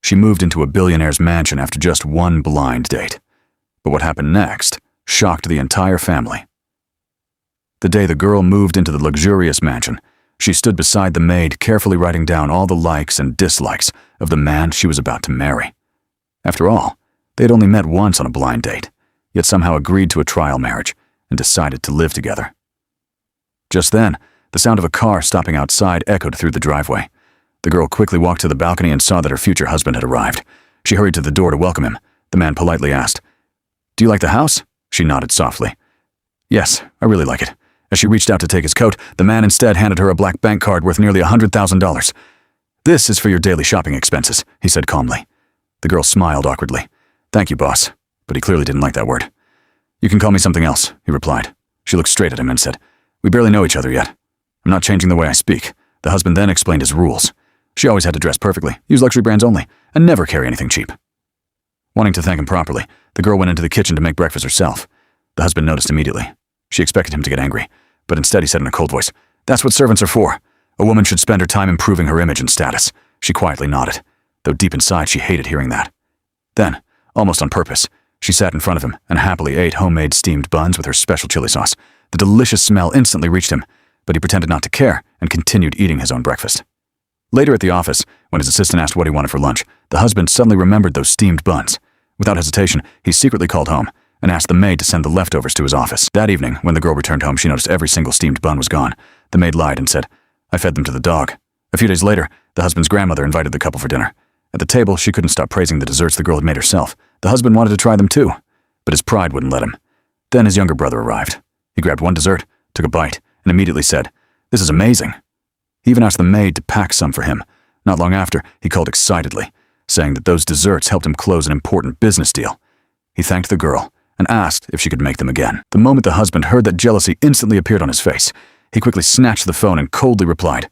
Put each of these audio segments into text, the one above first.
She moved into a billionaire's mansion after just one blind date. But what happened next shocked the entire family. The day the girl moved into the luxurious mansion, she stood beside the maid, carefully writing down all the likes and dislikes of the man she was about to marry. After all, they had only met once on a blind date, yet somehow agreed to a trial marriage and decided to live together. Just then, the sound of a car stopping outside echoed through the driveway. The girl quickly walked to the balcony and saw that her future husband had arrived. She hurried to the door to welcome him. The man politely asked, "Do you like the house?" She nodded softly. "Yes, I really like it." As she reached out to take his coat, the man instead handed her a black bank card worth nearly $100,000. "This is for your daily shopping expenses," he said calmly. The girl smiled awkwardly. "Thank you, boss," but he clearly didn't like that word. "You can call me something else," he replied. She looked straight at him and said, "We barely know each other yet. I'm not changing the way I speak." The husband then explained his rules. She always had to dress perfectly, use luxury brands only, and never carry anything cheap. Wanting to thank him properly, the girl went into the kitchen to make breakfast herself. The husband noticed immediately. She expected him to get angry, but instead he said in a cold voice, "That's what servants are for. A woman should spend her time improving her image and status." She quietly nodded, though deep inside she hated hearing that. Then, almost on purpose, she sat in front of him and happily ate homemade steamed buns with her special chili sauce. The delicious smell instantly reached him, but he pretended not to care and continued eating his own breakfast. Later at the office, when his assistant asked what he wanted for lunch, the husband suddenly remembered those steamed buns. Without hesitation, he secretly called home and asked the maid to send the leftovers to his office. That evening, when the girl returned home, she noticed every single steamed bun was gone. The maid lied and said, "I fed them to the dog." A few days later, the husband's grandmother invited the couple for dinner. At the table, she couldn't stop praising the desserts the girl had made herself. The husband wanted to try them too, but his pride wouldn't let him. Then his younger brother arrived. He grabbed one dessert, took a bite, and immediately said, "This is amazing." He even asked the maid to pack some for him. Not long after, he called excitedly, saying that those desserts helped him close an important business deal. He thanked the girl and asked if she could make them again. The moment the husband heard that, jealousy instantly appeared on his face. He quickly snatched the phone and coldly replied,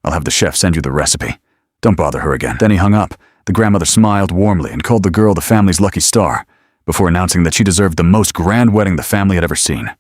"I'll have the chef send you the recipe. Don't bother her again." Then he hung up. The grandmother smiled warmly and called the girl the family's lucky star, before announcing that she deserved the most grand wedding the family had ever seen.